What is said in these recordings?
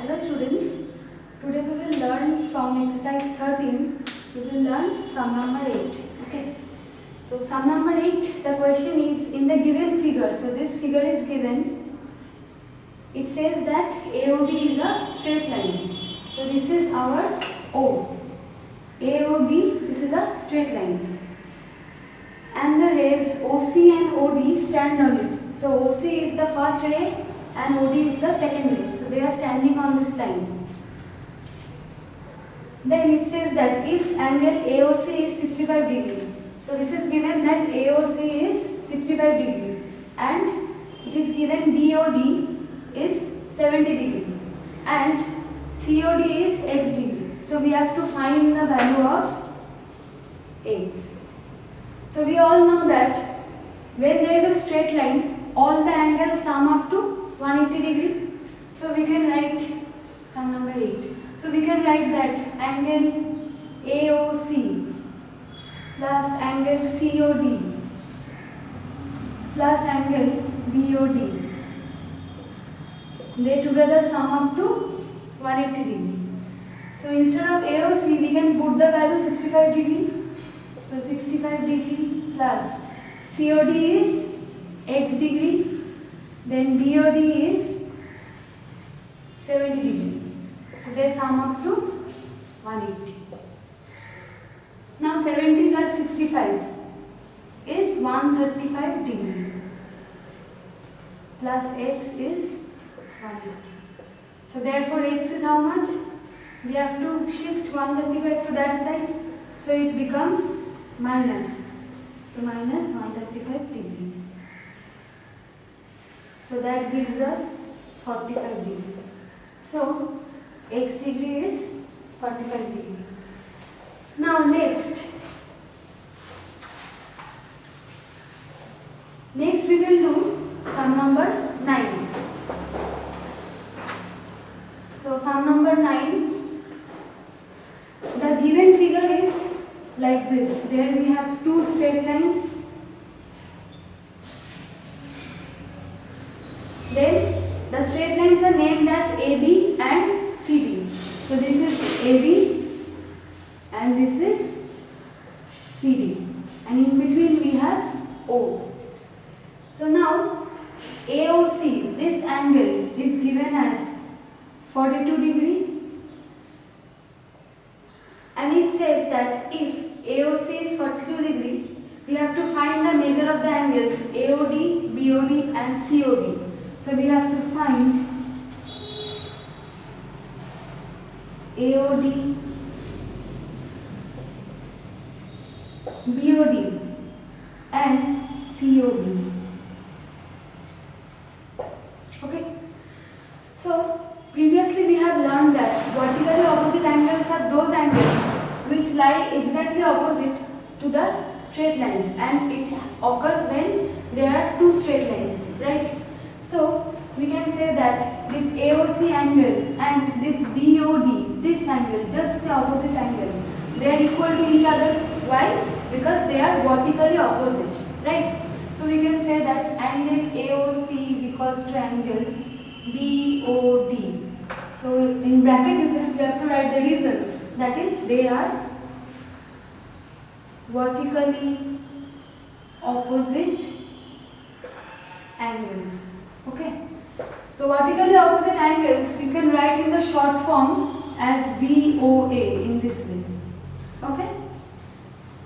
Hello students, today we will learn from exercise 13, we will learn sum number 8. Okay. So sum number 8, the question is in the given figure. So this figure is given. It says that AOB is a straight line. So this is our O. AOB, this is a straight line. And the rays OC and OD stand on it. So OC is the first ray and OD is the second ray. So they are standing on this line. Then it says that if angle AOC is 65 degree. So this is given that AOC is 65 degree and it is given BOD is 70 degree and COD is X degree. So we have to find the value of X. So we all know that when there is a straight line, all the angles sum up to 180 degree. So we can write sum number 8. So we can write that angle AOC plus angle COD plus angle BOD. They together sum up to 180 degree. So instead of AOC, we can put the value 65 degree. So 65 degree plus COD is X degree. Then BOD is 70 degree. So they sum up to 180. Now 70 plus 65 is 135 degree. Plus X is 180. So therefore X is how much? We have to shift 135 to that side. So it becomes minus. So minus 135 degree. So that gives us 45 degree. So X degree is 45 degree. Now next we will do sum number 9. So sum number 9, the given figure is like this. There we have two straight lines. Then the straight lines are named as AB and CD. So this is AB and this is CD. And in between we have O. So now AOC, this angle is given as 42 degree. And it says that if AOC is 42 degree, we have to find the measure of the angles AOD, BOD and COD. So we have to find AOD, BOD and COD. Okay. So previously we have learned that vertically opposite angles are those angles which lie exactly opposite to the straight lines, and it occurs when there are two straight lines, right? So we can say that this AOC angle and this BOD, this angle, just the opposite angle, they are equal to each other. Why? Because they are vertically opposite, right? So we can say that angle AOC is equals to angle BOD. So in bracket you have to write the reason, that is they are vertically opposite angles. Okay. So vertically opposite angles you can write in the short form as VOA in this way. Okay.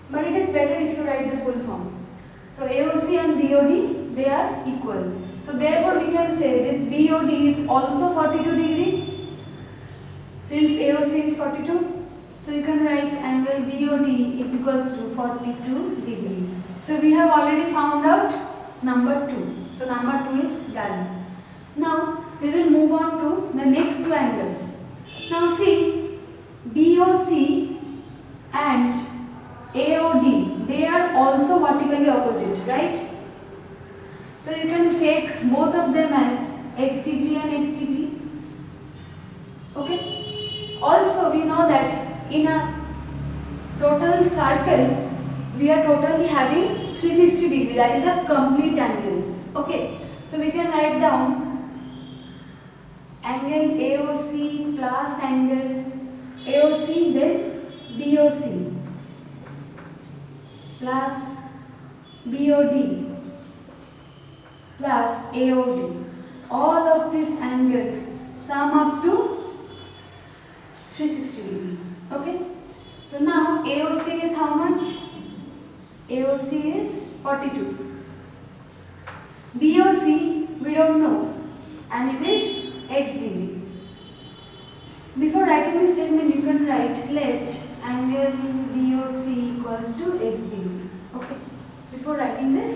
But it is better if you write the full form. So AOC and BOD, they are equal. So therefore we can say this BOD is also 42 degree since AOC is 42. So you can write angle BOD is equals to 42 degree. So we have already found out number 2. So number 2 is done. Now we will move on to the next two angles. Now see, BOC and AOD, they are also vertically opposite, right? So you can take both of them as X degree and X degree. Okay. Also we know that in a total circle we are totally having 360 degree, that is a complete angle. Okay. So we can write down angle AOC plus angle AOC, then BOC plus BOD plus AOD. All of these angles sum up to 360 degree. Okay. So now AOC is how much? AOC is 42. BOC we don't know, and it is x degree. Before writing this statement, you can write let angle BOC equals to x degree. Okay. Before writing this,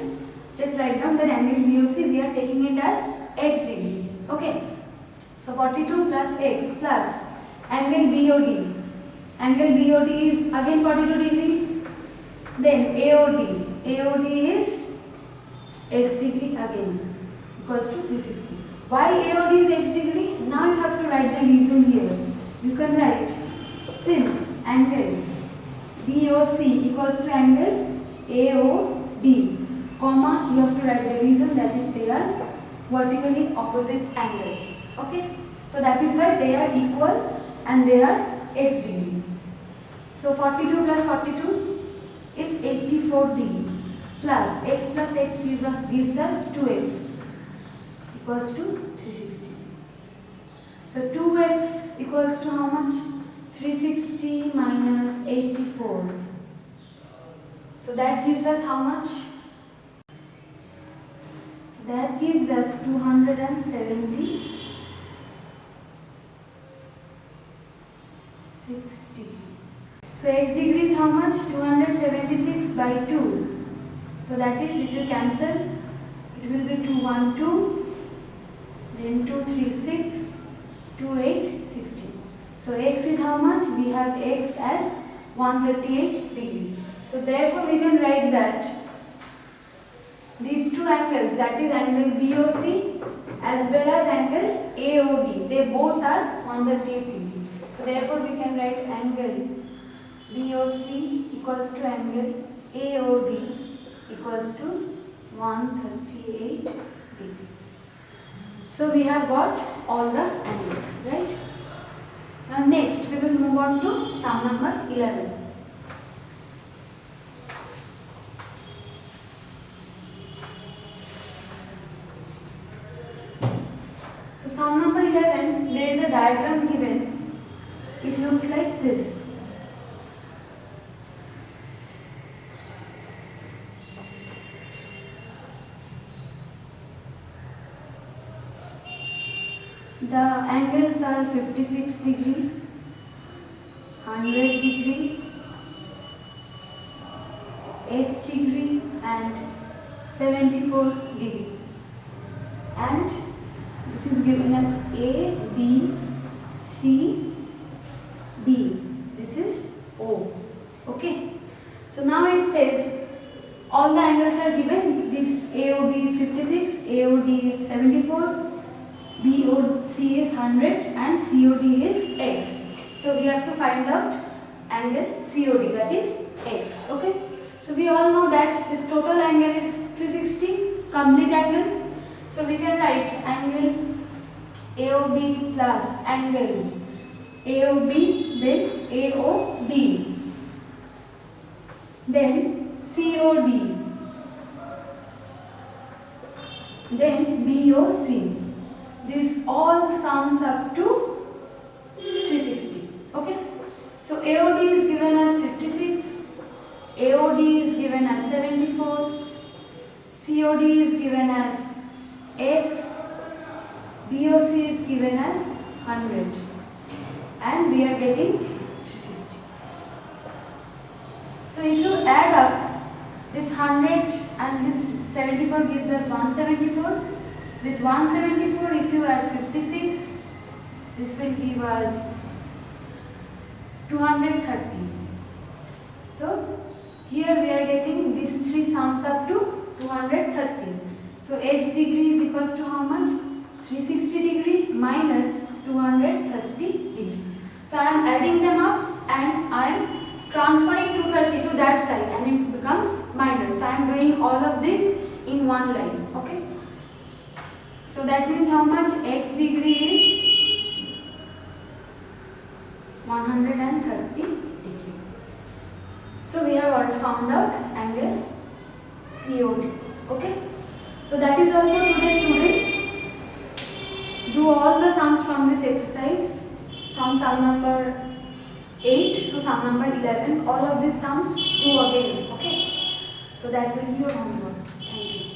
just write down that angle BOC we are taking it as x degree. Okay. So 42 plus x plus angle BOD. Angle BOD is again 42 degree. Then AOD. AOD is x degree again equals to 360. Why AOD is x degree? Now you have to write the reason here. You can write since angle BOC equals to angle AOD, comma, you have to write the reason, that is they are vertically opposite angles. Okay, so that is why they are equal and they are x degree. So 42 plus 42 is 84 degree plus x gives us 2x equals to 360. So 2x equals to how much? 360 minus 84. So that gives us how much? So that gives us 270. 60. So x degree is how much? 276 by 2. So that is, if you cancel, it will be 212, then 236, 28, 60. So x is how much? We have x as 138 degree. So therefore we can write that these two angles, that is angle BOC as well as angle AOD, they both are 138 degree. So therefore we can write angle BOC equals to angle AOD equals to 138 degree. So we have got all the angles, right? Now next we will move on to sum number 11. So sum number 11, there is a diagram given. It looks like this. The angles are 56 degree, 100 degree, x degree and 74 degree. And this is given as A, B, C, D. This is O. Okay. So now it says all the angles are given. This AOB is 56, AOD is 74. BOC is 100 and COD is x. So we have to find out angle COD, that is x. Okay. So we all know that this total angle is 360, complete angle. So we can write angle AOB plus angle AOB, then AOD, then COD, then BOC. This all sums up to 360. Okay. So AOB is given as 56, AOD is given as 74, COD is given as x, BOC is given as 100, and we are getting 360. So if you add up this 100 and this 74 gives us 174. With 174, if you add 56, this will give us 230. So here we are getting these three sums up to 230. So x degree is equals to how much? 360 degree minus 230 degree. So I am adding them up and I am transferring 230 to that side and it becomes minus. So I am doing all of this in one line. Okay. So that means how much? X degree is So we have already found out angle COD. Okay. So that is all for today, students. Do all the sums from this exercise, from sum number 8 to sum number 11. All of these sums do again. Okay. So that will be your homework. Thank you.